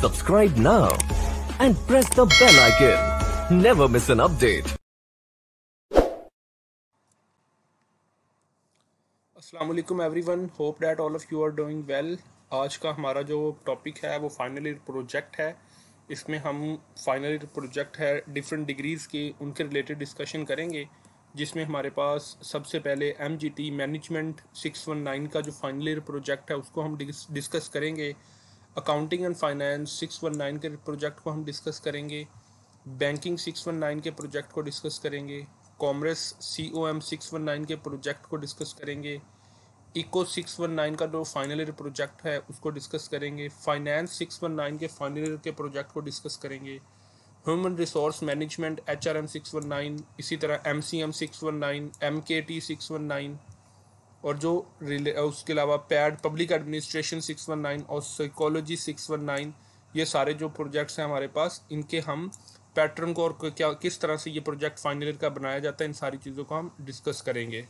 Subscribe now and press the bell icon. Never miss an update. अस्सलाम वालेकुम everyone, hope that all of you are doing well. आज का हमारा जो topic है वो फाइनल ईयर प्रोजेक्ट है। इसमें हम फाइनल ईयर प्रोजेक्ट है डिफरेंट डिग्रीज़ के, उनके रिलेटेड डिस्कशन करेंगे, जिसमें हमारे पास सबसे पहले MGT मैनेजमेंट 619 का जो फाइनल ईयर प्रोजेक्ट है उसको हम डिस्कस करेंगे। अकाउंटिंग एंड फाइनेंस 619 के प्रोजेक्ट को हम डिस्कस करेंगे। बैंकिंग 619 के प्रोजेक्ट को डिस्कस करेंगे। कॉमर्स COM 619 के प्रोजेक्ट को डिस्कस करेंगे। इको 619 का जो फाइनल ईयर प्रोजेक्ट है उसको डिस्कस करेंगे। फाइनेंस 619 के फाइनल ईयर के प्रोजेक्ट को डिस्कस करेंगे। ह्यूमन रिसोर्स मैनेजमेंट HRM 619, इसी तरह MCM 619, MKT 619 और जो उसके अलावा पैड पब्लिक एडमिनिस्ट्रेशन 619 और साइकोलॉजी 619, ये सारे जो प्रोजेक्ट्स हैं हमारे पास, इनके हम पैटर्न को और क्या किस तरह से ये प्रोजेक्ट फाइनल ईयर का बनाया जाता है, इन सारी चीज़ों को हम डिस्कस करेंगे।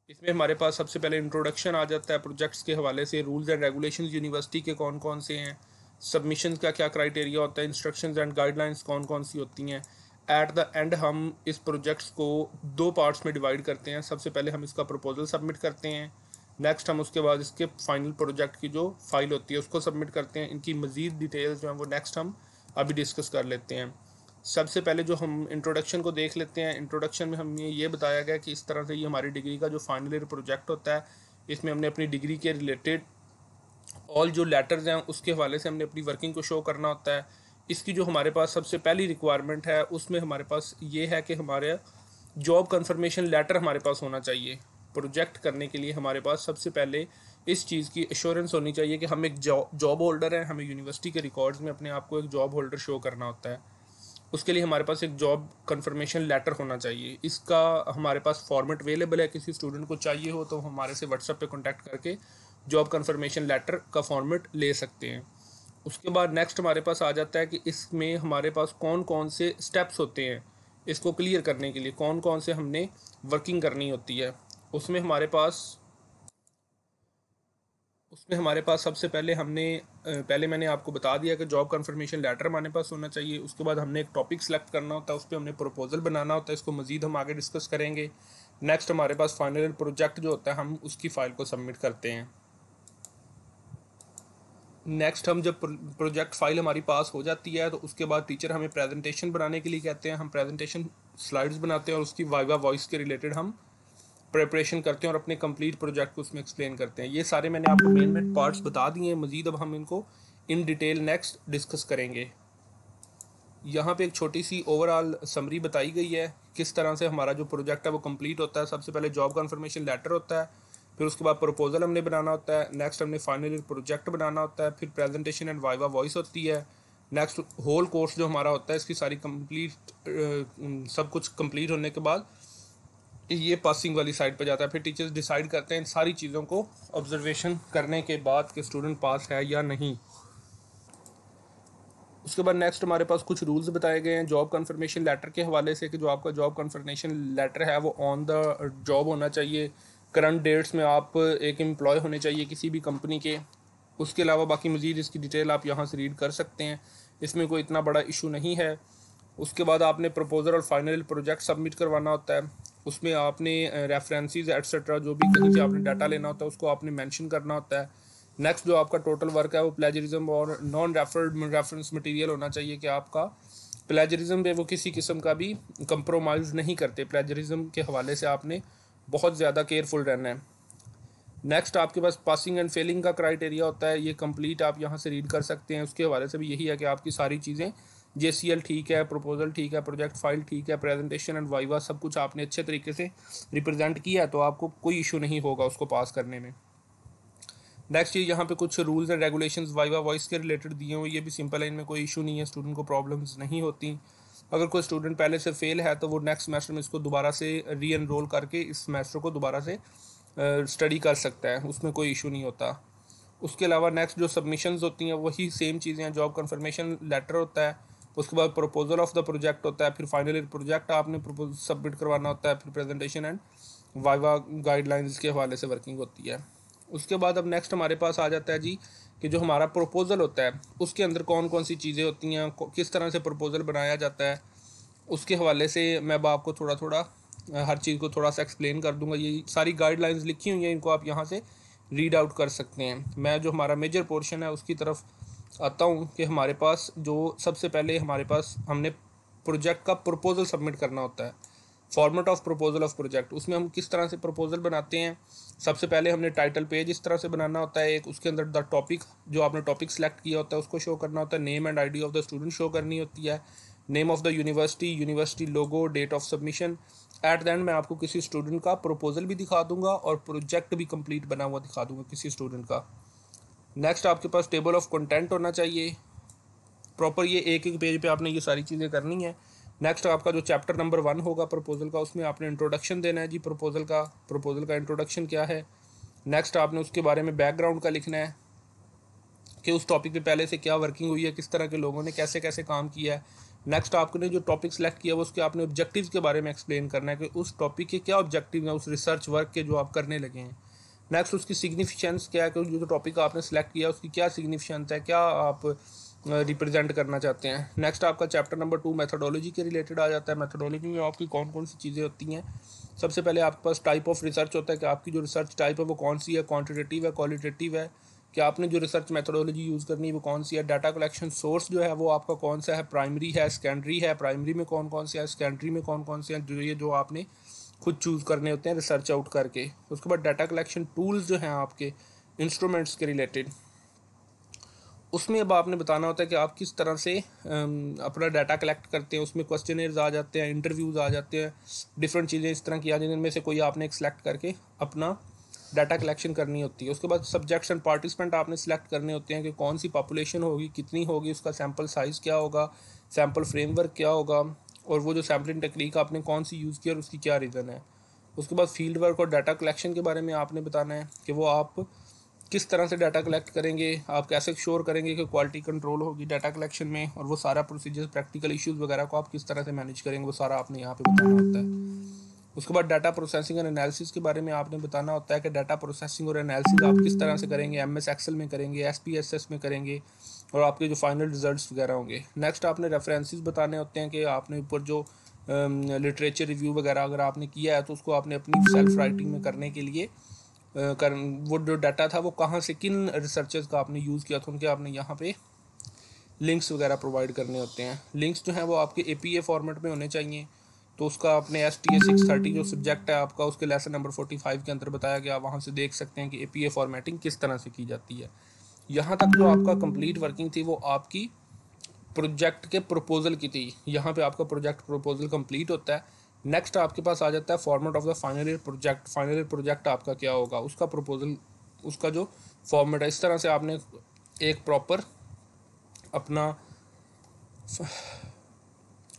इसमें हमारे पास सबसे पहले इंट्रोडक्शन आ जाता है प्रोजेक्ट्स के हवाले से। रूल्स एंड रेगुलेशंस यूनिवर्सिटी के कौन कौन से हैं, सबमिशन का क्या क्राइटेरिया होता है, इंस्ट्रक्शंस एंड गाइडलाइंस कौन कौन सी होती हैं। एट द एंड हम इस प्रोजेक्ट्स को दो पार्ट्स में डिवाइड करते हैं। सबसे पहले हम इसका प्रपोजल सबमिट करते हैं, नेक्स्ट हम उसके बाद इसके फाइनल प्रोजेक्ट की जो फाइल होती है उसको सबमिट करते हैं। इनकी मज़ीद डिटेल्स जो हैं वो नेक्स्ट हम अभी डिस्कस कर लेते हैं। सबसे पहले जो हम इंट्रोडक्शन को देख लेते हैं। इंट्रोडक्शन में हमें ये बताया गया कि इस तरह से ये हमारी डिग्री का जो फाइनल ईयर प्रोजेक्ट होता है, इसमें हमने अपनी डिग्री के रिलेटेड ऑल जो लेटर्स हैं उसके हवाले से हमने अपनी वर्किंग को शो करना होता है। इसकी जो हमारे पास सबसे पहली रिक्वायरमेंट है उसमें हमारे पास ये है कि हमारे जॉब कन्फर्मेशन लेटर हमारे पास होना चाहिए। प्रोजेक्ट करने के लिए हमारे पास सबसे पहले इस चीज़ की एश्योरेंस होनी चाहिए कि हम एक जॉब होल्डर हैं। हमें यूनिवर्सिटी के रिकॉर्ड्स में अपने आप को एक जॉब होल्डर शो करना होता है। उसके लिए हमारे पास एक जॉब कन्फर्मेशन लेटर होना चाहिए। इसका हमारे पास फॉर्मेट अवेलेबल है, किसी स्टूडेंट को चाहिए हो तो हमारे से व्हाट्सएप पे कांटेक्ट करके जॉब कन्फर्मेशन लेटर का फॉर्मेट ले सकते हैं। उसके बाद नेक्स्ट हमारे पास आ जाता है कि इसमें हमारे पास कौन कौन से स्टेप्स होते हैं, इसको क्लियर करने के लिए कौन कौन से हमने वर्किंग करनी होती है। उसमें हमारे पास सबसे पहले पहले मैंने आपको बता दिया कि जॉब कन्फर्मेशन लेटर हमारे पास होना चाहिए। उसके बाद हमने एक टॉपिक सेलेक्ट करना होता है, उस पर हमने प्रपोजल बनाना होता है। इसको मज़ीद हम आगे डिस्कस करेंगे। नेक्स्ट हमारे पास फाइनल प्रोजेक्ट जो होता है, हम उसकी फ़ाइल को सबमिट करते हैं। नेक्स्ट हम जब प्रोजेक्ट फाइल हमारी पास हो जाती है तो उसके बाद टीचर हमें प्रेजेंटेशन बनाने के लिए कहते हैं। हम प्रेजेंटेशन स्लाइड्स बनाते हैं और उसकी वाइवा वॉइस के रिलेटेड हम प्रिपरेशन करते हैं और अपने कंप्लीट प्रोजेक्ट को उसमें एक्सप्लेन करते हैं। ये सारे मैंने आपको मेन पार्ट्स बता दिए हैं। मज़ीद अब हम इनको इन डिटेल नेक्स्ट डिस्कस करेंगे। यहाँ पे एक छोटी सी ओवरऑल समरी बताई गई है किस तरह से हमारा जो प्रोजेक्ट है वो कंप्लीट होता है। सबसे पहले जॉब कन्फर्मेशन लेटर होता है, फिर उसके बाद प्रपोजल हमने बनाना होता है, नेक्स्ट हमने फाइनल ईयर प्रोजेक्ट बनाना होता है, फिर प्रेजेंटेशन एंड वाइवा वॉइस होती है। नेक्स्ट होल कोर्स जो हमारा होता है, इसकी सारी सब कुछ कंप्लीट होने के बाद ये पासिंग वाली साइड पे जाता है। फिर टीचर्स डिसाइड करते हैं इन सारी चीज़ों को ऑब्जर्वेशन करने के बाद कि स्टूडेंट पास है या नहीं। उसके बाद नेक्स्ट हमारे पास कुछ रूल्स बताए गए हैं जॉब कन्फर्मेशन लेटर के हवाले से कि जो आपका जॉब कन्फर्मेशन लेटर है वो ऑन द जॉब होना चाहिए। करंट डेट्स में आप एक एम्प्लॉय होने चाहिए किसी भी कंपनी के। उसके अलावा बाकी मज़ीद इसकी डिटेल आप यहाँ से रीड कर सकते हैं, इसमें कोई इतना बड़ा इशू नहीं है। उसके बाद आपने प्रपोजल और फाइनल प्रोजेक्ट सबमिट करवाना होता है। उसमें आपने रेफरेंसेस एट्सेट्रा जो भी कहीं से आपने डाटा लेना होता है उसको आपने मेंशन करना होता है। नेक्स्ट जो आपका टोटल वर्क है वो प्लेजरिज्म और नॉन रेफरेंस मटेरियल होना चाहिए कि आपका प्लेजरिज्म पे वो किसी किस्म का भी कंप्रोमाइज़ नहीं करते। प्लेजरिज्म के हवाले से आपने बहुत ज़्यादा केयरफुल रहना है। नेक्स्ट आपके पास पासिंग एंड फेलिंग का क्राइटेरिया होता है, ये कंप्लीट आप यहाँ से रीड कर सकते हैं। उसके हवाले से भी यही है कि आपकी सारी चीज़ें JCL ठीक है, प्रपोजल ठीक है, प्रोजेक्ट फाइल ठीक है, प्रेजेंटेशन एंड वाइवा सब कुछ आपने अच्छे तरीके से रिप्रेजेंट किया है तो आपको कोई इशू नहीं होगा उसको पास करने में। नेक्स्ट ये यहाँ पे कुछ rules and regulations viva voice के रिलेटेड दिए हुए, ये भी सिंपल है, इनमें कोई इशू नहीं है, स्टूडेंट को प्रॉब्लम्स नहीं होती। अगर कोई स्टूडेंट पहले से फेल है तो वो नेक्स्ट सेमेस्टर में इसको दोबारा से री एनरोल करके इस सेमेस्टर को दोबारा से स्टडी कर सकता है, उसमें कोई इशू नहीं होता। उसके अलावा नेक्स्ट जो सबमिशंस होती हैं वही सेम चीज़ें हैं। जॉब कन्फर्मेशन लेटर होता है, उसके बाद प्रपोजल ऑफ द प्रोजेक्ट होता है, फिर फाइनल ईयर प्रोजेक्ट आपने सबमिट करवाना होता है, फिर प्रेजेंटेशन एंड वाइवा गाइडलाइंस के हवाले से वर्किंग होती है। उसके बाद अब नेक्स्ट हमारे पास आ जाता है जी कि जो हमारा प्रपोज़ल होता है उसके अंदर कौन कौन सी चीज़ें होती हैं, किस तरह से प्रपोज़ल बनाया जाता है, उसके हवाले से मैं अब आपको थोड़ा थोड़ा हर चीज़ को थोड़ा सा एक्सप्लेन कर दूंगा। ये सारी गाइडलाइंस लिखी हुई हैं, इनको आप यहाँ से रीड आउट कर सकते हैं। मैं जो हमारा मेजर पोर्शन है उसकी तरफ आता हूँ कि हमारे पास जो सबसे पहले हमारे पास हमने प्रोजेक्ट का प्रपोज़ल सबमिट करना होता है। Format of proposal of project, उसमें हम किस तरह से प्रपोजल बनाते हैं। सबसे पहले हमने टाइटल पेज इस तरह से बनाना होता है एक, उसके अंदर द टॉपिक, जो आपने टॉपिक सेलेक्ट किया होता है उसको शो करना होता है, name and ID of the student show करनी होती है, name of the university, university logo, date of submission. At the end मैं आपको किसी स्टूडेंट का प्रपोजल भी दिखा दूंगा और प्रोजेक्ट भी कंप्लीट बना हुआ दिखा दूंगा किसी स्टूडेंट का। नेक्स्ट आपके पास टेबल ऑफ कंटेंट होना चाहिए प्रॉपर, ये एक एक पेज पे आपने ये सारी चीज़ें करनी है। नेक्स्ट आपका जो चैप्टर नंबर 1 होगा प्रपोजल का, उसमें आपने इंट्रोडक्शन देना है जी प्रपोजल का इंट्रोडक्शन क्या है। नेक्स्ट आपने उसके बारे में बैकग्राउंड का लिखना है कि उस टॉपिक पे पहले से क्या वर्किंग हुई है, किस तरह के लोगों ने कैसे कैसे काम किया है। नेक्स्ट आपने जो टॉपिक सेलेक्ट किया है उसके आपने ऑब्जेक्टिव्स के बारे में एक्सप्लेन करना है कि उस टॉपिक के क्या ऑब्जेक्टिव हैं, उस रिसर्च वर्क के जो आप करने लगे हैं। नेक्स्ट उसकी सिग्निफिकेंस क्या है कि जो टॉपिक आपने सेलेक्ट किया उसकी क्या सिग्निफिकेंस है, क्या आप रिप्रेजेंट करना चाहते हैं। नेक्स्ट आपका चैप्टर नंबर 2 मेथोडोलॉजी के रिलेटेड आ जाता है। मेथोडोलॉजी में आपकी कौन कौन सी चीज़ें होती हैं। सबसे पहले आपके पास टाइप ऑफ रिसर्च होता है कि आपकी जो रिसर्च टाइप है वो कौन सी है, क्वांटिटेटिव है, क्वालिटेटिव है, कि आपने जो रिसर्च मेथोडोलॉजी यूज़ करनी है वो कौन सी है। डाटा कलेक्शन सोर्स जो है वो आपका कौन सा है, प्राइमरी है, सेकेंडरी है, प्राइमरी में कौन कौन से है, सेकेंडरी में कौन कौन से हैं, जो आपने खुद चूज़ करने होते हैं रिसर्च आउट करके। उसके बाद डाटा कलेक्शन टूल्स जो हैं आपके इंस्ट्रूमेंट्स के रिलेटेड, उसमें अब आपने बताना होता है कि आप किस तरह से अपना डाटा कलेक्ट करते हैं। उसमें क्वेश्चनर्स आ जाते हैं, इंटरव्यूज़ आ जाते हैं, डिफरेंट चीज़ें इस तरह की आ जाती हैं, इनमें से कोई आपने एक सेलेक्ट करके अपना डाटा कलेक्शन करनी होती है। उसके बाद सब्जेक्ट्स एंड पार्टिसिपेंट आपने सेलेक्ट करने होते हैं कि कौन सी पॉपुलेशन होगी, कितनी होगी, उसका सैम्पल साइज़ क्या होगा, सैम्पल फ्रेमवर्क क्या होगा, और वो जो सैम्पलिंग टेक्निक आपने कौन सी यूज़ की और उसकी क्या रीज़न है। उसके बाद फील्ड वर्क और डाटा कलेक्शन के बारे में आपने बताना है कि वो आप किस तरह से डाटा कलेक्ट करेंगे, आप कैसे श्योर करेंगे कि क्वालिटी कंट्रोल होगी डाटा कलेक्शन में, और वो सारा प्रोसीजर, प्रैक्टिकल इश्यूज़ वगैरह को आप किस तरह से मैनेज करेंगे, वो सारा आपने यहाँ पे बताना होता है। उसके बाद डाटा प्रोसेसिंग और एनालिसिस के बारे में आपने बताना होता है कि डाटा प्रोसेसिंग और एनालिसिस आप किस तरह से करेंगे, एमएस एक्सेल में करेंगे, एसपीएसएस में करेंगे, और आपके जो फाइनल रिजल्ट्स वगैरह होंगे। नेक्स्ट आपने रेफरेंसेस बताने होते हैं कि आपने ऊपर जो लिटरेचर रिव्यू वगैरह अगर आपने किया है तो उसको आपने अपनी सेल्फ राइटिंग में करने के लिए वो जो डाटा था वो कहाँ से, किन रिसर्चर्स का आपने यूज़ किया था, उनके आपने यहाँ पे लिंक्स वगैरह प्रोवाइड करने होते हैं। लिंक्स जो हैं वो आपके APA फॉर्मेट में होने चाहिए। तो उसका आपने STA 630 जो सब्जेक्ट है आपका, उसके लेसन नंबर 45 के अंदर बताया गया, वहाँ से देख सकते हैं कि APA फॉर्मेटिंग किस तरह से की जाती है। यहाँ तक जो आपका कंप्लीट वर्किंग थी वो आपकी प्रोजेक्ट के प्रपोजल की थी। यहाँ पे आपका प्रोजेक्ट प्रपोजल कंप्लीट होता है। नेक्स्ट आपके पास आ जाता है format of the final year project. Final year project आपका क्या होगा, उसका प्रपोजल, उसका जो फॉर्मेट है, इस तरह से आपने एक प्रॉपर अपना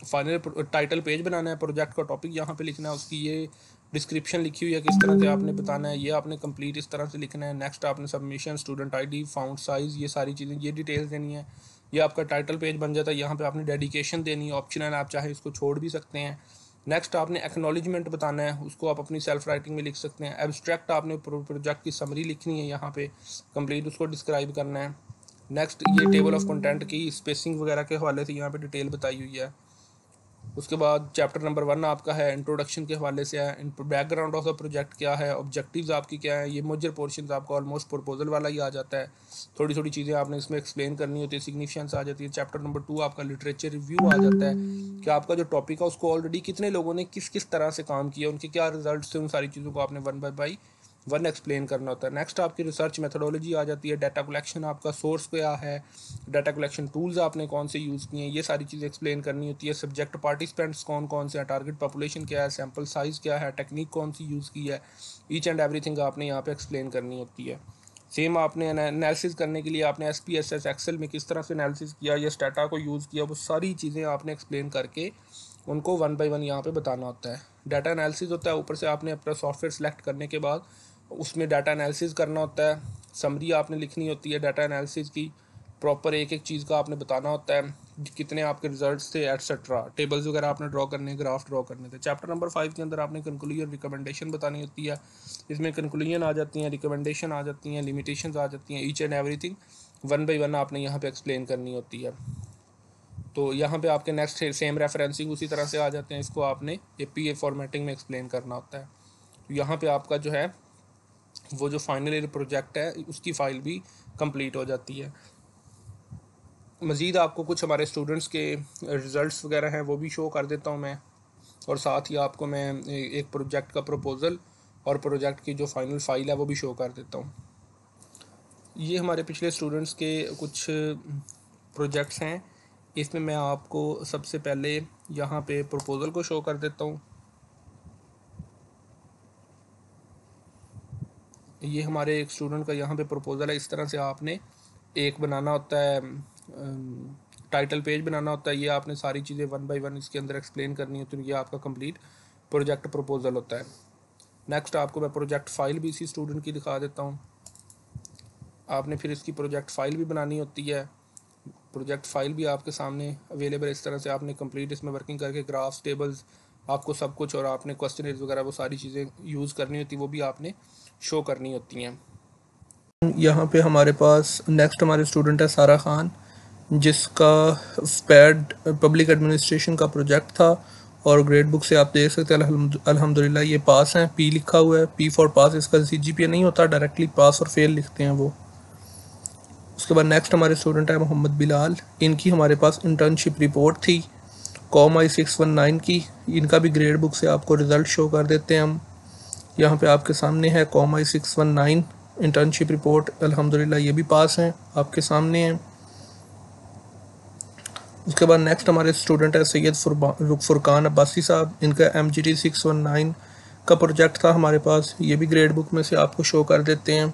फाइनल टाइटल पेज बनाना है, प्रोजेक्ट का टॉपिक यहाँ पे लिखना है, उसकी ये डिस्क्रिप्शन लिखी हुई है किस तरह से आपने बताना है, ये आपने कंप्लीट इस तरह से लिखना है। नेक्स्ट आपने submission, student ID, found size, ये सारी चीज़ें, ये डिटेल्स देनी है। ये आपका टाइटल पेज बन जाता है। यहाँ पे आपने डेडिकेशन देनी है, ऑप्शनल, आप चाहे इसको छोड़ भी सकते हैं। नेक्स्ट आपने एक्नॉलेजमेंट बताना है, उसको आप अपनी सेल्फ राइटिंग में लिख सकते हैं। एब्स्ट्रैक्ट आपने प्रोजेक्ट की समरी लिखनी है, यहाँ पे कंप्लीट उसको डिस्क्राइब करना है। नेक्स्ट ये टेबल ऑफ कंटेंट की स्पेसिंग वगैरह के हवाले से यहाँ पे डिटेल बताई हुई है। उसके बाद चैप्टर नंबर 1 आपका है इंट्रोडक्शन के हवाले से है, बैकग्राउंड ऑफ द प्रोजेक्ट क्या है, ऑब्जेक्टिव्स आपकी क्या है। ये मेजर पोर्शन आपका ऑलमोस्ट प्रपोजल वाला ही आ जाता है। थोड़ी थोड़ी चीज़ें आपने इसमें एक्सप्लेन करनी होती है, सिग्निफिकेंस आ जाती है। चैप्टर नंबर 2 आपका लिटरेचर रिव्यू आ जाता है कि आपका जो टॉपिक है उसको ऑलरेडी कितने लोगों ने किस किस तरह से काम किया, उनके क्या रिजल्ट थे, उन सारी चीज़ों को आपने 1 बाय 1 एक्सप्लेन करना होता है। नेक्स्ट आपकी रिसर्च मेथोडोलॉजी आ जाती है। डाटा कलेक्शन आपका सोर्स क्या है, डाटा कलेक्शन टूल्स आपने कौन से यूज़ किए हैं, ये सारी चीज़ें एक्सप्लेन करनी होती है। सब्जेक्ट पार्टिसिपेंट्स कौन कौन से हैं, टारगेट पॉपुलेशन क्या है, सैम्पल साइज़ क्या है, टेक्निक कौन सी यूज़ की है, ईच एंड एवरीथिंग आपने यहाँ पे एक्सप्लेन करनी होती है। सेम आपने एनालिसिस करने के लिए आपने SPSS एक्सेल में किस तरह से एनालिसिस किया या स्टाटा को यूज़ किया, वो सारी चीज़ें आपने एक्सप्लेन करके उनको 1 बाय 1 यहाँ पे बताना होता है। डाटा एनालिसिस होता है, ऊपर से आपने अपना सॉफ्टवेयर सेलेक्ट करने के बाद उसमें डाटा एनालिसिस करना होता है। समरी आपने लिखनी होती है डाटा एनालिसिस की, प्रॉपर एक एक चीज़ का आपने बताना होता है कितने आपके रिजल्ट्स थे एटसेट्रा, टेबल्स वगैरह आपने ड्रॉ करने, ग्राफ ड्रॉ करने थे। चैप्टर नंबर 5 के अंदर आपने कंक्लूजन रिकमेंडेशन बतानी होती है। इसमें कंक्लूजन आ जाती हैं, रिकमेंडेशन आ जाती हैं, लिमिटेशंस आ जाती हैं, each and everything one by one आपने यहाँ पे एक्सप्लेन करनी होती है। तो यहाँ पे आपके नेक्स्ट सेम रेफरेंसिंग उसी तरह से आ जाते हैं, इसको आपने APA फॉर्मेटिंग में एक्सप्लेन करना होता है। तो यहाँ पे आपका जो है वो जो फाइनल ईयर प्रोजेक्ट है उसकी फ़ाइल भी कंप्लीट हो जाती है। मज़ीद आपको कुछ हमारे स्टूडेंट्स के रिज़ल्ट्स वगैरह हैं वो भी शो कर देता हूँ मैं, और साथ ही आपको मैं एक प्रोजेक्ट का प्रपोज़ल और प्रोजेक्ट की जो फाइनल फ़ाइल है वो भी शो कर देता हूँ। ये हमारे पिछले स्टूडेंट्स के कुछ प्रोजेक्ट्स हैं। इसमें मैं आपको सबसे पहले यहाँ पे प्रपोज़ल को शो कर देता हूँ। ये हमारे एक स्टूडेंट का यहाँ पे प्रपोज़ल है। इस तरह से आपने एक बनाना होता है, टाइटल पेज बनाना होता है। ये आपने सारी चीज़ें वन बाय वन इसके अंदर एक्सप्लेन करनी होती है। ये आपका कंप्लीट प्रोजेक्ट प्रपोज़ल होता है। नेक्स्ट आपको मैं प्रोजेक्ट फ़ाइल भी इसी स्टूडेंट की दिखा देता हूँ। आपने फिर इसकी प्रोजेक्ट फ़ाइल भी बनानी होती है। प्रोजेक्ट फ़ाइल भी आपके सामने अवेलेबल है। इस तरह से आपने कंप्लीट इसमें वर्किंग करके ग्राफ्स, टेबल्स, आपको सब कुछ, और आपने क्वेश्चनर्स वगैरह वो सारी चीज़ें यूज़ करनी होती, वो भी आपने शो करनी होती हैं। यहाँ पे हमारे पास नेक्स्ट हमारे स्टूडेंट है सारा खान, जिसका पैड पब्लिक एडमिनिस्ट्रेशन का प्रोजेक्ट था, और ग्रेड बुक से आप देख सकते हैं अल्हम्दुलिल्लाह ये पास हैं। पी लिखा हुआ है, पी फॉर पास। इसका CGPA नहीं होता, डायरेक्टली पास और फेल लिखते हैं वो। उसके बाद नेक्स्ट हमारे स्टूडेंट है मोहम्मद बिलाल। इनकी हमारे पास इंटर्नशिप रिपोर्ट थी कॉम I-619 की। इनका भी ग्रेड बुक से आपको रिज़ल्ट शो कर देते हैं हम। यहाँ पे आपके सामने है कॉम I-619 इंटर्नशिप रिपोर्ट। अल्हम्दुलिल्लाह ये भी पास हैं, आपके सामने हैं। उसके बाद नेक्स्ट हमारे स्टूडेंट है सैयद फुरकान अब्बासी साहब। इनका MGT 619 का प्रोजेक्ट था हमारे पास। ये भी ग्रेड बुक में से आपको शो कर देते हैं।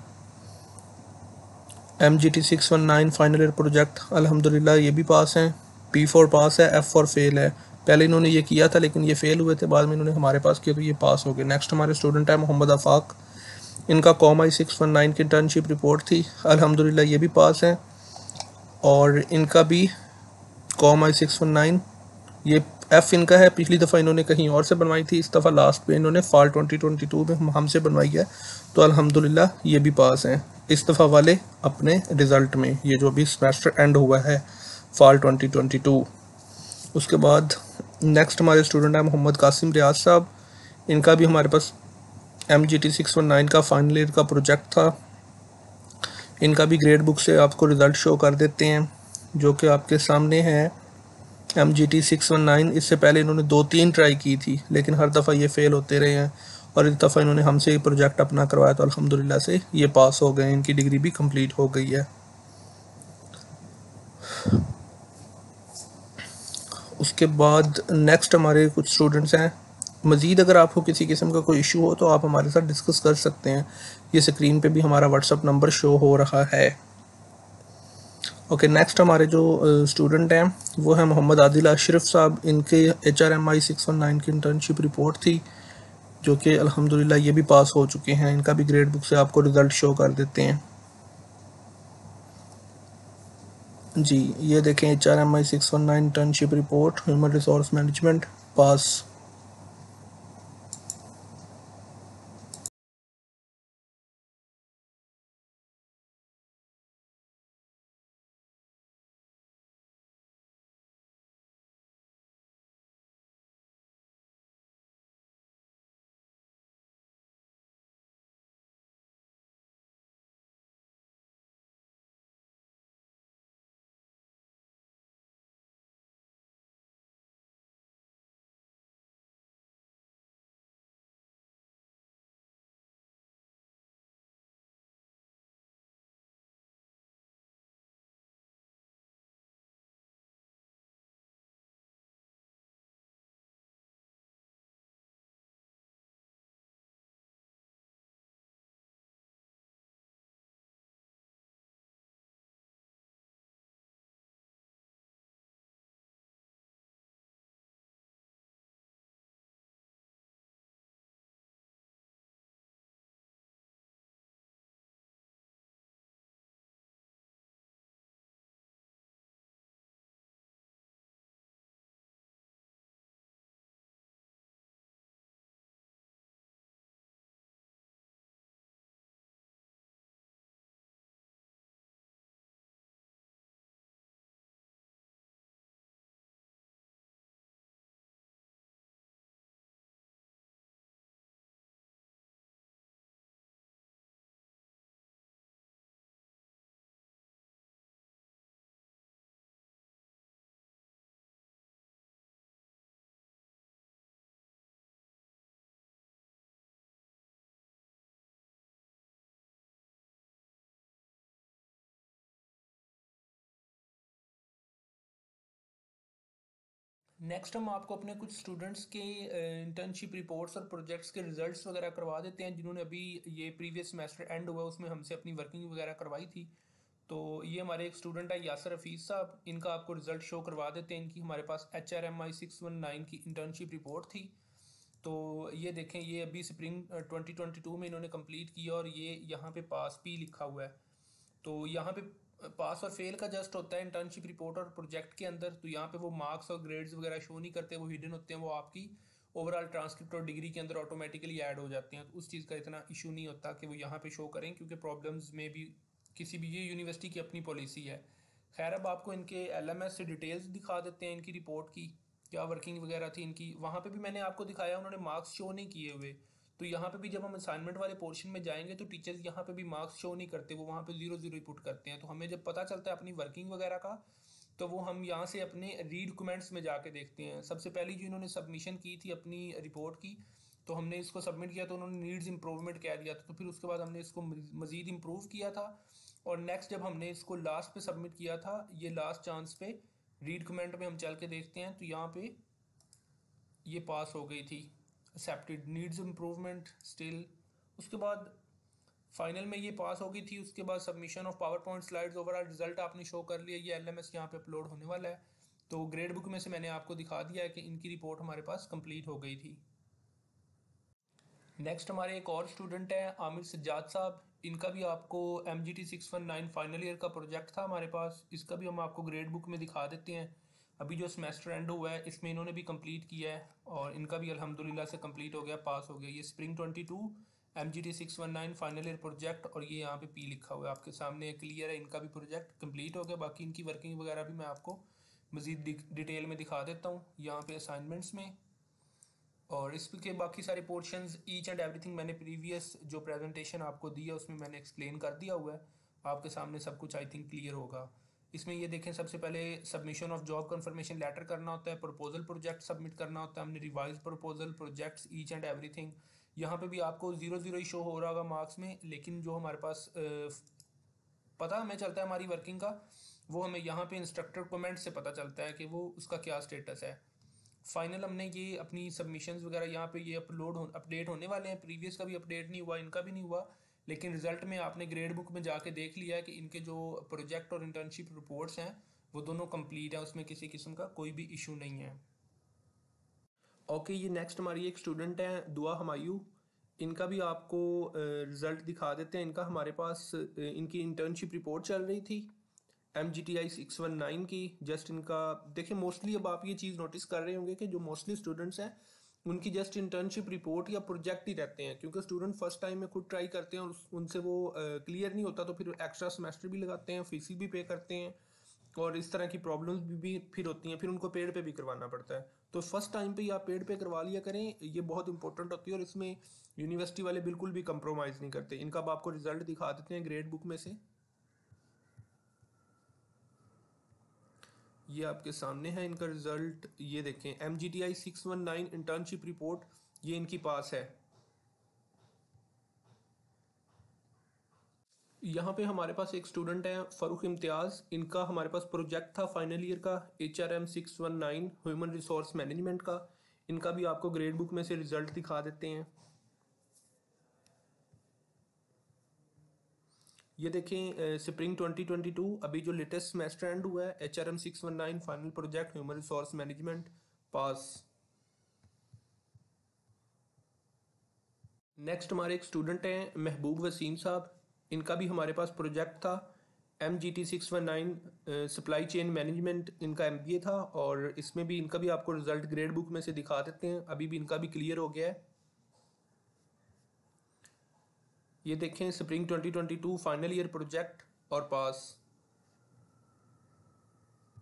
MGT 619 फाइनल ईयर प्रोजेक्ट, अल्हम्दुलिल्लाह ये भी पास हैं। P फॉर पास है, F फॉर फेल है। पहले इन्होंने ये किया था लेकिन ये फेल हुए थे, बाद में इन्होंने हमारे पास किया तो ये पास हो गए। नेक्स्ट हमारे स्टूडेंट है मोहम्मद आफाक। इनका कॉम I-619 की इंटर्नशिप रिपोर्ट थी, अल्हम्दुलिल्लाह ये भी पास हैं। और इनका भी कॉम I-619, ये F इनका है। पिछली दफ़ा इन्होंने कहीं और से बनवाई थी, इस दफ़ा लास्ट पे इन्होंने फॉल 2022 में हमसे बनवाई है, तो अल्हम्दुलिल्लाह ये भी पास हैं इस दफ़ा वाले अपने रिज़ल्ट में, ये जो अभी सेमेस्टर एंड हुआ है फॉल 2022। उसके बाद नेक्स्ट हमारे स्टूडेंट है मोहम्मद कासिम रियाज साहब। इनका भी हमारे पास MGT 619 का फाइनल ईयर का प्रोजेक्ट था। इनका भी ग्रेड बुक से आपको रिज़ल्ट शो कर देते हैं, जो कि आपके सामने है। MGT 619, इससे पहले इन्होंने 2-3 ट्राई की थी लेकिन हर दफ़ा ये फ़ेल होते रहे हैं, और इस दफ़ा इन्होंने हमसे ये प्रोजेक्ट अपना करवाया तो अल्हम्दुलिल्लाह से ये पास हो गए, इनकी डिग्री भी कंप्लीट हो गई है। उसके बाद नेक्स्ट हमारे कुछ स्टूडेंट्स हैं। मज़ीद अगर आपको किसी किस्म का कोई इशू हो तो आप हमारे साथ डिस्कस कर सकते हैं। ये स्क्रीन पे भी हमारा व्हाट्सअप नंबर शो हो रहा है। ओके, नेक्स्ट हमारे जो स्टूडेंट हैं वो है मोहम्मद आदिल अशरफ साहब। इनके HRMI 619 की इंटर्नशिप रिपोर्ट थी, जो कि अल्हम्दुलिल्लाह ये भी पास हो चुके हैं। इनका भी ग्रेड बुक से आपको रिज़ल्ट शो कर देते हैं। जी, ये देखें HRMI 619 internship report, human resource management, pass. Next हम आपको अपने कुछ स्टूडेंट्स के इंटर्नशिप रिपोर्ट्स और प्रोजेक्ट्स के रिजल्ट्स वगैरह करवा देते हैं, जिन्होंने अभी ये प्रीवियस सेमेस्टर एंड हुआ उसमें हमसे अपनी वर्किंग वगैरह करवाई थी। तो ये हमारे एक स्टूडेंट है यासर हफीज़ साहब, इनका आपको रिजल्ट शो करवा देते हैं। इनकी हमारे पास HRMI 619 की इंटर्नशिप रिपोर्ट थी। तो ये देखें, ये अभी स्प्रिंग 2022 में इन्होंने कंप्लीट किया और ये यहाँ पे पास भी लिखा हुआ है। तो यहाँ पे पास और फेल का जस्ट होता है इंटर्नशिप रिपोर्ट और प्रोजेक्ट के अंदर। तो यहाँ पे वो मार्क्स और ग्रेड्स वगैरह शो नहीं करते, वो हिडन होते हैं, वो आपकी ओवरऑल ट्रांसक्रिप्ट और डिग्री के अंदर ऑटोमेटिकली ऐड हो जाते हैं। तो उस चीज़ का इतना इशू नहीं होता कि वो यहाँ पे शो करें, क्योंकि प्रॉब्लम्स में भी किसी भी, ये यूनिवर्सिटी की अपनी पॉलिसी है। खैर, अब आपको इनके LMS से डिटेल्स दिखा देते हैं इनकी रिपोर्ट की, क्या वर्किंग वगैरह थी इनकी। वहाँ पे भी मैंने आपको दिखाया, उन्होंने मार्क्स शो नहीं किए हुए। तो यहाँ पे भी जब हम असाइनमेंट वाले पोर्शन में जाएंगे तो टीचर्स यहाँ पे भी मार्क्स शो नहीं करते, वो वहाँ पे 0 पुट करते हैं। तो हमें जब पता चलता है अपनी वर्किंग वगैरह का, तो वो हम यहाँ से अपने रीड कमेंट्स में जाके देखते हैं। सबसे पहली जो इन्होंने सबमिशन की थी अपनी रिपोर्ट की, तो हमने इसको सबमिट किया तो उन्होंने नीड्स इंप्रूवमेंट कह दिया था। तो फिर उसके बाद हमने इसको मज़ीद इम्प्रूव किया था, और नेक्स्ट जब हमने इसको लास्ट पे सबमिट किया था, ये लास्ट चांस पे रीड कमेंट में हम चल के देखते हैं, तो यहाँ पे ये पास हो गई थी, एक्सेप्टेड, नीड्स इम्प्रूवमेंट स्टिल। उसके बाद फाइनल में ये पास हो गई थी। उसके बाद submission of power point slides, overall result आपने शो कर लिया। ये LMS यहाँ पे अपलोड होने वाला है। तो ग्रेड बुक में से मैंने आपको दिखा दिया है कि इनकी रिपोर्ट हमारे पास कंप्लीट हो गई थी। नेक्स्ट हमारे एक और स्टूडेंट है आमिर सज्जाद साहब, इनका भी आपको MGT 619 फाइनल ईयर का प्रोजेक्ट था हमारे पास। इसका भी हम आपको ग्रेड बुक में दिखा देते हैं। अभी जो सेमेस्टर एंड हुआ है इसमें इन्होंने भी कंप्लीट किया है, और इनका भी अल्हम्दुलिल्लाह से कंप्लीट हो गया, पास हो गया। ये spring 22 MGT 619 final year project, और ये यहाँ पे P लिखा हुआ है आपके सामने, क्लियर है। इनका भी प्रोजेक्ट कंप्लीट हो गया। बाकी इनकी वर्किंग वगैरह भी मैं आपको मज़ीद डिटेल में दिखा देता हूँ यहाँ पे असाइनमेंट्स में। और इसके बाकी सारे पोर्शंस, ईच एंड एवरीथिंग मैंने प्रीवियस जो प्रेजेंटेशन आपको दी है उसमें मैंने एक्सप्लेन कर दिया हुआ है। आपके सामने सब कुछ आई थिंक क्लियर होगा। इसमें ये देखें, सबसे पहले submission of job confirmation letter करना होता है, प्रपोजल प्रोजेक्ट सबमिट करना होता है हमने, revise proposal, projects, each and everything. यहाँ पे भी आपको 0 ही शो हो रहा होगा मार्क्स में, लेकिन जो हमारे पास पता हमें चलता है हमारी वर्किंग का, वो हमें यहाँ पे इंस्ट्रक्टर कमेंट से पता चलता है कि वो उसका क्या स्टेटस है। फाइनल हमने ये अपनी सबमिशंस वगैरह यहाँ पे ये अपडेट होने वाले हैं। प्रीवियस का भी अपडेट नहीं हुआ, इनका भी नहीं हुआ, लेकिन रिजल्ट में आपने ग्रेड बुक में जाके देख लिया है कि इनके जो प्रोजेक्ट और इंटर्नशिप रिपोर्ट्स हैं वो दोनों कंप्लीट हैं, उसमें किसी किस्म का कोई भी इशू नहीं है। ओके, ये नेक्स्ट हमारी एक स्टूडेंट है दुआ हमायूं, इनका भी आपको रिजल्ट दिखा देते हैं। इनका हमारे पास इनकी इंटर्नशिप रिपोर्ट चल रही थी MGTI 619 की। जस्ट इनका देखिए, मोस्टली अब आप ये चीज़ नोटिस कर रहे होंगे कि जो मोस्टली स्टूडेंट्स हैं उनकी जस्ट इंटर्नशिप रिपोर्ट या प्रोजेक्ट ही रहते हैं, क्योंकि स्टूडेंट फर्स्ट टाइम में खुद ट्राई करते हैं और उनसे वो क्लियर नहीं होता, तो फिर एक्स्ट्रा सेमेस्टर भी लगाते हैं, फीस भी पे करते हैं, और इस तरह की प्रॉब्लम्स भी फिर होती हैं, फिर उनको पेड पे भी करवाना पड़ता है। तो फर्स्ट टाइम पे ही आप पेड पे करवा लिया करें, ये बहुत इंपॉर्टेंट होती है, और इसमें यूनिवर्सिटी वाले बिल्कुल भी कंप्रोमाइज़ नहीं करते। इनका अब आपको रिजल्ट दिखा देते हैं ग्रेड बुक में से। ये आपके सामने है इनका रिजल्ट, ये देखें MGTI 619 इंटर्नशिप रिपोर्ट, ये इनकी पास है। यहाँ पे हमारे पास एक स्टूडेंट है फ़ारूक इम्तियाज़, इनका हमारे पास प्रोजेक्ट था फाइनल ईयर का HRM 619 ह्यूमन रिसोर्स मैनेजमेंट का। इनका भी आपको ग्रेड बुक में से रिजल्ट दिखा देते हैं। ये देखें स्प्रिंग 2022, अभी जो लेटेस्ट सेमेस्टर एंड हुआ है, HRM 619 final project human resource management, pass. Next हमारे एक स्टूडेंट हैं महबूब वसीम साहब, इनका भी हमारे पास प्रोजेक्ट था MGT 619 सप्लाई चेन मैनेजमेंट, इनका MBA था, और इसमें भी इनका भी आपको रिजल्ट ग्रेड बुक में से दिखा देते हैं। अभी भी इनका भी क्लियर हो गया है। ये देखें स्प्रिंग 2022 फाइनल ईयर प्रोजेक्ट और पास।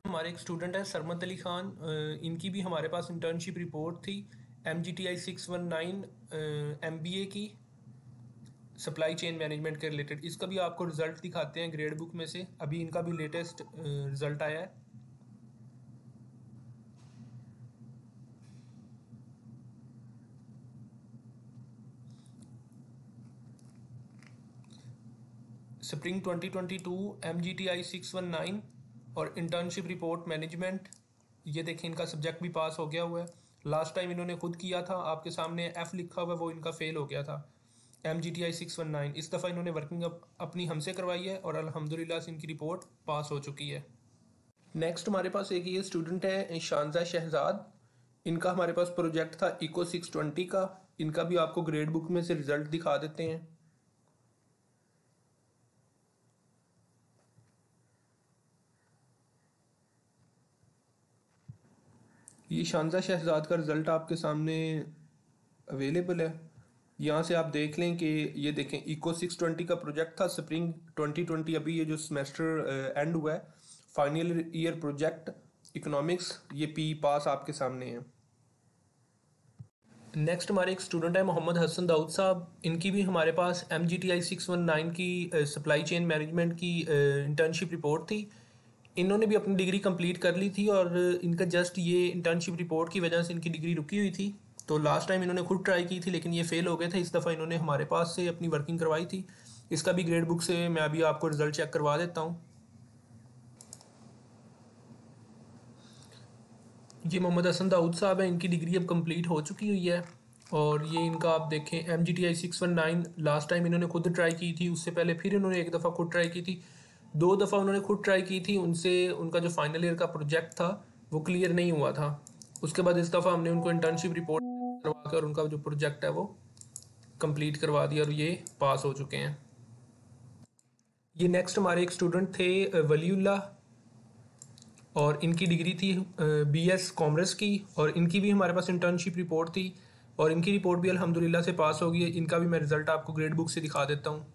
हमारे एक स्टूडेंट है सरमत अली खान, इनकी भी हमारे पास इंटर्नशिप रिपोर्ट थी MGTI 619 MBA की सप्लाई चेन मैनेजमेंट के रिलेटेड। इसका भी आपको रिजल्ट दिखाते हैं ग्रेड बुक में से, अभी इनका भी लेटेस्ट रिजल्ट आया है। स्प्रिंग 2022 MGTI 619 और इंटर्नशिप रिपोर्ट मैनेजमेंट, ये देखें इनका सब्जेक्ट भी पास हो गया हुआ है। लास्ट टाइम इन्होंने खुद किया था, आपके सामने F लिखा हुआ है, वो इनका फेल हो गया था MGTI 619। इस दफ़ा इन्होंने वर्किंग अपनी हमसे करवाई है और अल्हम्दुलिल्लाह से इनकी रिपोर्ट पास हो चुकी है। नेक्स्ट हमारे पास एक ये स्टूडेंट है शानजा शहजाद। इनका हमारे पास प्रोजेक्ट था इको 620 का। इनका भी आपको ग्रेड बुक में से रिजल्ट दिखा देते हैं। ये शानजा शहजाद का रिजल्ट आपके सामने अवेलेबल है। यहाँ से आप देख लें कि ये देखें इको 620 का प्रोजेक्ट था स्प्रिंग 2020। अभी ये जो सेमेस्टर एंड हुआ है, फाइनल ईयर प्रोजेक्ट इकोनॉमिक्स, ये पी पास आपके सामने है। नेक्स्ट हमारे एक स्टूडेंट है मोहम्मद हसन दाऊद साहब। इनकी भी हमारे पास MGTI 619 की सप्लाई चेन मैनेजमेंट की इंटर्नशिप रिपोर्ट थी। इन्होंने भी अपनी डिग्री कंप्लीट कर ली थी और इनका जस्ट ये इंटर्नशिप रिपोर्ट की वजह से इनकी डिग्री रुकी हुई थी। तो लास्ट टाइम इन्होंने खुद ट्राई की थी लेकिन ये फेल हो गए थे। इस दफ़ा इन्होंने हमारे पास से अपनी वर्किंग करवाई थी। इसका भी ग्रेड बुक से मैं अभी आपको रिजल्ट चेक करवा देता हूँ। ये मोहम्मद हसन दाऊद साहब है, इनकी डिग्री अब कंप्लीट हो चुकी हुई है। और ये इनका आप देखें MGTI 619 लास्ट टाइम इन्होंने खुद ट्राई की थी, उससे पहले फिर इन्होंने एक दफ़ा खुद ट्राई की थी, 2 दफ़ा उन्होंने खुद ट्राई की थी। उनसे उनका जो फाइनल ईयर का प्रोजेक्ट था वो क्लियर नहीं हुआ था। उसके बाद इस दफ़ा हमने उनको इंटर्नशिप रिपोर्ट करवा कर उनका जो प्रोजेक्ट है वो कंप्लीट करवा दिया और ये पास हो चुके हैं। ये नेक्स्ट हमारे एक स्टूडेंट थे वलीउल्लाह और इनकी डिग्री थी BS कॉमर्स की और इनकी भी हमारे पास इंटर्नशिप रिपोर्ट थी और इनकी रिपोर्ट भी अल्हम्दुलिल्लाह से पास हो गई है। इनका भी मैं रिज़ल्ट आपको ग्रेड बुक से दिखा देता हूँ।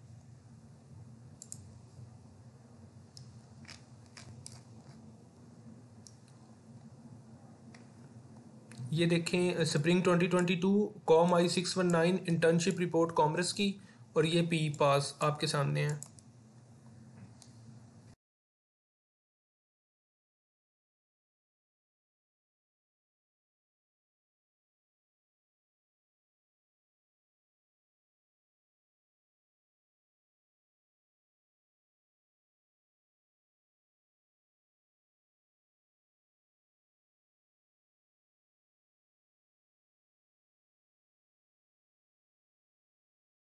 ये देखें spring 2022 com I 619 internship report commerce की और ये पी पास आपके सामने है।